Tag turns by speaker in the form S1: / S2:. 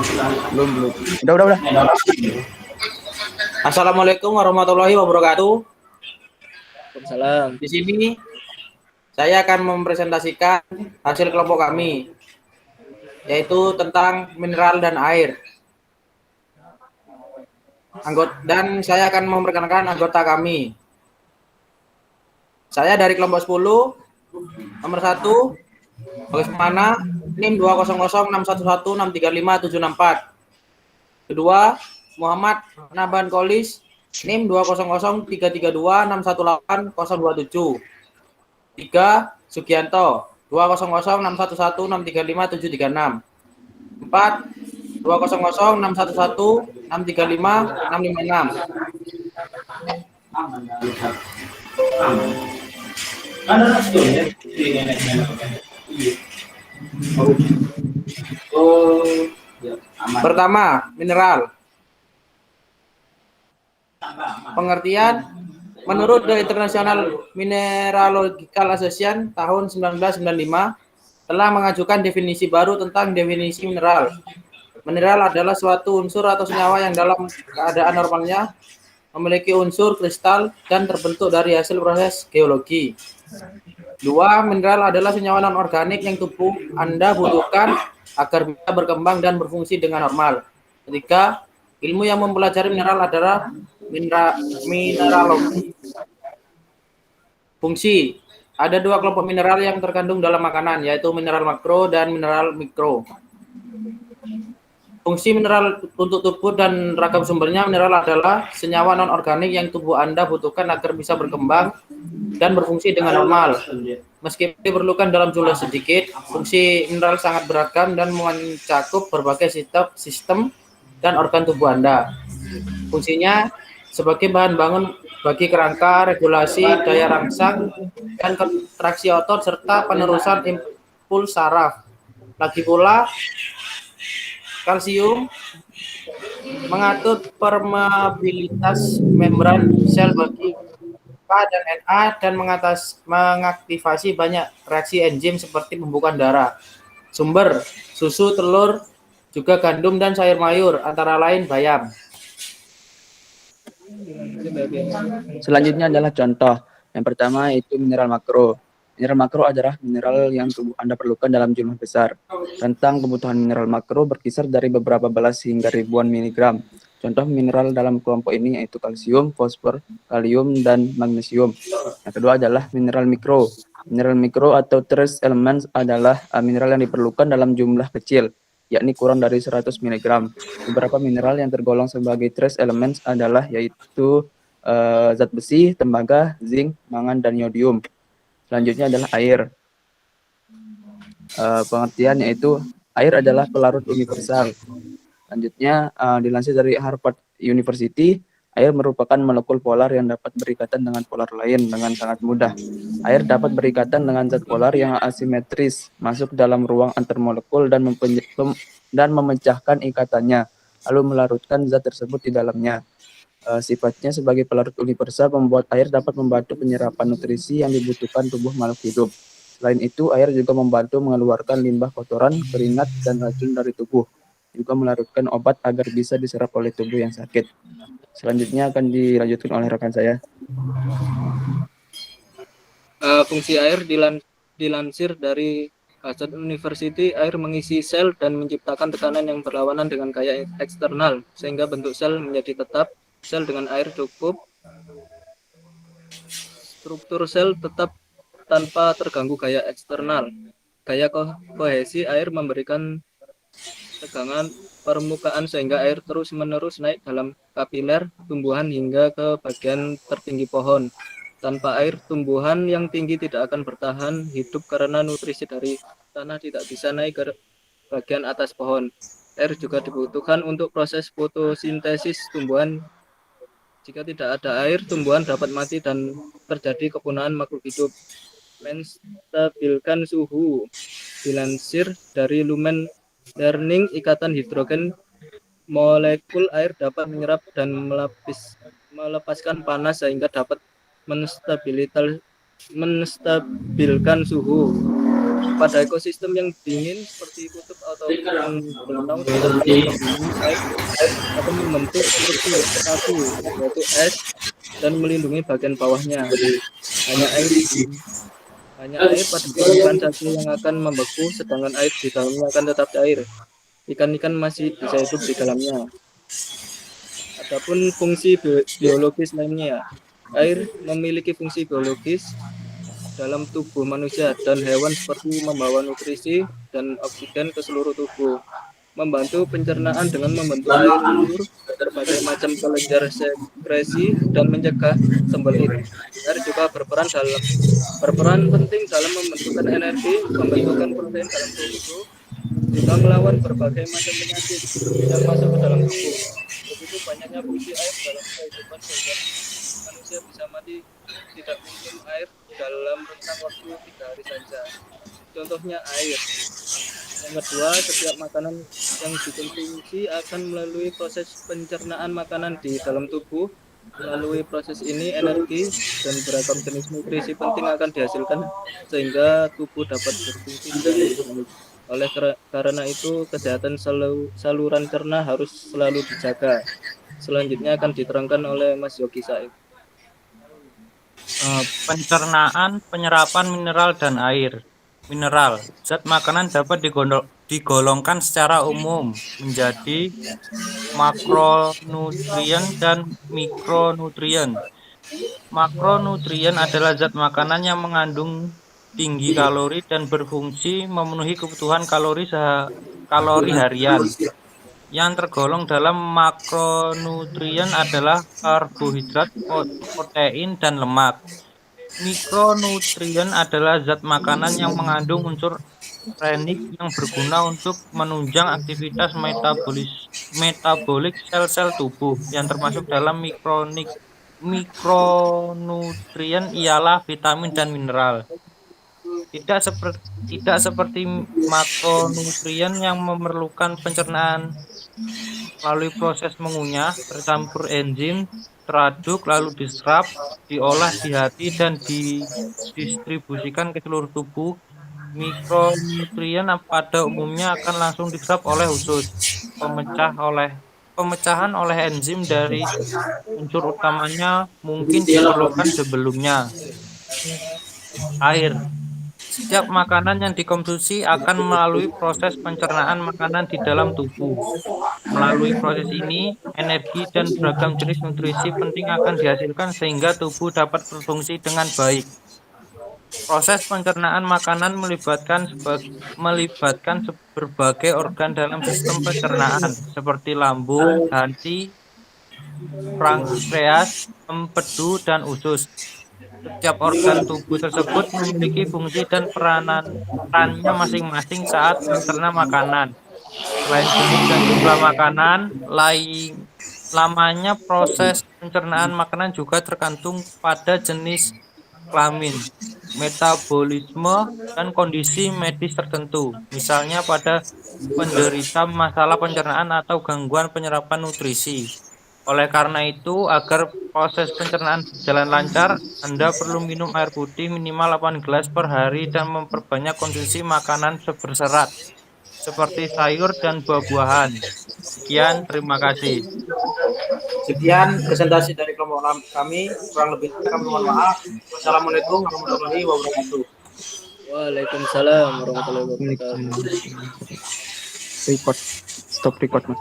S1: Belum. Udah.
S2: Assalamualaikum warahmatullahi wabarakatuh.
S3: Waalaikumsalam.
S2: Di sini saya akan mempresentasikan hasil kelompok kami, yaitu tentang mineral dan air. Dan saya akan memperkenalkan anggota kami. Saya dari kelompok 10, nomor 1, Bagaimana NIM 200611611635764. Kedua, Muhammad Naban Kolis, NIM 2003326180027. 3, Sugianto 200611611635736. 4, 200635656. Pertama, mineral. Pengertian: menurut The International Mineralogical Association tahun 1995 telah mengajukan definisi baru tentang definisi mineral. Mineral adalah suatu unsur atau senyawa yang dalam keadaan normalnya memiliki unsur kristal dan terbentuk dari hasil proses geologi. 2. Mineral adalah senyawa non-organik yang tubuh Anda butuhkan agar bisa berkembang dan berfungsi dengan normal. 3. Ilmu yang mempelajari mineral adalah mineralogi. Fungsi: ada 2 kelompok mineral yang terkandung dalam makanan, yaitu mineral makro dan mineral mikro. Fungsi mineral untuk tubuh dan ragam sumbernya: mineral adalah senyawa non-organik yang tubuh Anda butuhkan agar bisa berkembang dan berfungsi dengan normal. Meski diperlukan dalam jumlah sedikit, fungsi mineral sangat beragam dan mencakup berbagai sistem dan organ tubuh Anda. Fungsinya sebagai bahan bangun bagi kerangka, regulasi daya rangsang dan kontraksi otot, serta penerusan impuls saraf. Lagi pula, kalsium mengatur permeabilitas membran sel bagi K dan Na dan mengaktifasi banyak reaksi enzim seperti pembukaan darah. Sumber: susu, telur, juga gandum dan sayur mayur, antara lain bayam.
S1: Selanjutnya adalah contoh. Yang pertama yaitu mineral makro. Mineral makro adalah mineral yang tubuh Anda perlukan dalam jumlah besar. Rentang kebutuhan mineral makro berkisar dari beberapa belas hingga ribuan miligram. Contoh mineral dalam kelompok ini yaitu kalsium, fosfor, kalium, dan magnesium. Yang kedua adalah mineral mikro. Mineral mikro atau trace elements adalah mineral yang diperlukan dalam jumlah kecil, yakni kurang dari 100 mg. Beberapa mineral yang tergolong sebagai trace elements adalah yaitu zat besi, tembaga, zinc, mangan, dan yodium. Selanjutnya adalah air. Pengertian yaitu air adalah pelarut universal. Selanjutnya dilansir dari Harvard University, air merupakan molekul polar yang dapat berikatan dengan polar lain dengan sangat mudah. Air dapat berikatan dengan zat polar yang asimetris, masuk dalam ruang antar molekul dan memecahkan ikatannya, lalu melarutkan zat tersebut di dalamnya. Sifatnya sebagai pelarut universal membuat air dapat membantu penyerapan nutrisi yang dibutuhkan tubuh makhluk hidup. Selain itu, air juga membantu mengeluarkan limbah kotoran, keringat, dan racun dari tubuh. Juga melarutkan obat agar bisa diserap oleh tubuh yang sakit. Selanjutnya akan dilanjutkan oleh rekan saya.
S3: Fungsi air dilansir dari Harvard University, air mengisi sel dan menciptakan tekanan yang berlawanan dengan gaya eksternal, sehingga bentuk sel menjadi tetap. Sel dengan air cukup, struktur sel tetap tanpa terganggu gaya eksternal. Gaya kohesi air memberikan tegangan permukaan sehingga air terus-menerus naik dalam kapiler tumbuhan hingga ke bagian tertinggi pohon. Tanpa air, tumbuhan yang tinggi tidak akan bertahan hidup karena nutrisi dari tanah tidak bisa naik ke bagian atas pohon. Air juga dibutuhkan untuk proses fotosintesis tumbuhan. Jika tidak ada air, tumbuhan dapat mati dan terjadi kepunahan makhluk hidup. Menstabilkan suhu dilansir dari Lumen Learning, ikatan hidrogen molekul air dapat menyerap dan melepaskan panas sehingga dapat menstabilkan suhu. Pada ekosistem yang dingin seperti kutub ataupun danau dengan suhu dingin, air akan membentuk struktur kaku, yaitu es, dan melindungi bagian bawahnya. Hanya air hanya air pada permukaan saja yang akan membeku, sedangkan air di dalamnya akan tetap cair. Ikan-ikan masih bisa hidup di dalamnya. Adapun fungsi biologis lainnya, air memiliki fungsi biologis dalam tubuh manusia dan hewan seperti membawa nutrisi dan oksigen ke seluruh tubuh, membantu pencernaan dengan membentuk air liur, berbagai macam kelenjar sekresi, dan mencegah sembelit. Air juga berperan penting dalam membentukkan energi, pembentukan protein dalam tubuh, juga melawan berbagai macam penyakit yang masuk ke dalam tubuh. Begitu banyaknya fungsi air dalam kehidupan sehingga manusia bisa mati tidak minum air dalam rentang waktu 3 hari saja. Contohnya air. Yang kedua, setiap makanan yang dikonsumsi akan melalui proses pencernaan makanan di dalam tubuh. Melalui proses ini, energi dan beragam jenis nutrisi penting akan dihasilkan sehingga tubuh dapat berfungsi dengan baik. Karena itu, kesehatan saluran cerna harus selalu dijaga. Selanjutnya akan diterangkan oleh Mas Yogi Said.
S4: Pencernaan, penyerapan mineral dan air. Mineral, zat makanan dapat digolongkan secara umum menjadi makronutrien dan mikronutrien. Makronutrien adalah zat makanan yang mengandung tinggi kalori dan berfungsi memenuhi kebutuhan kalori harian. Yang tergolong dalam makronutrien adalah karbohidrat, protein, dan lemak. Mikronutrien adalah zat makanan yang mengandung unsur renik yang berguna untuk menunjang aktivitas metabolik sel-sel tubuh. Yang termasuk dalam mikronutrien ialah vitamin dan mineral. Tidak seperti makronutrien yang memerlukan pencernaan melalui proses mengunyah, tercampur enzim, teraduk, lalu diserap, diolah di hati, dan didistribusikan ke seluruh tubuh. Mikronutrien pada umumnya akan langsung diserap oleh usus. Pemecahan oleh enzim dari unsur utamanya mungkin diperlukan sebelumnya. Air. Setiap makanan yang dikonsumsi akan melalui proses pencernaan makanan di dalam tubuh. Melalui proses ini, energi dan beragam jenis nutrisi penting akan dihasilkan sehingga tubuh dapat berfungsi dengan baik. Proses pencernaan makanan melibatkan berbagai organ dalam sistem pencernaan seperti lambung, hati, pankreas, empedu, dan usus. Setiap organ tubuh tersebut memiliki fungsi dan perannya masing-masing saat mencerna makanan. Selain jenis dan jumlah makanan, lamanya proses pencernaan makanan juga tergantung pada jenis kelamin, metabolisme, dan kondisi medis tertentu. Misalnya pada penderita masalah pencernaan atau gangguan penyerapan nutrisi. Oleh karena itu, agar proses pencernaan berjalan lancar, Anda perlu minum air putih minimal 8 gelas per hari dan memperbanyak konsumsi makanan berserat seperti sayur dan buah-buahan. Sekian, terima kasih.
S2: Sekian presentasi dari kelompok kami. Kurang lebihnya kami mohon maaf. Wassalamualaikum warahmatullahi wabarakatuh.
S3: Waalaikumsalam warahmatullahi wabarakatuh.
S1: Record. Stop record, Mas.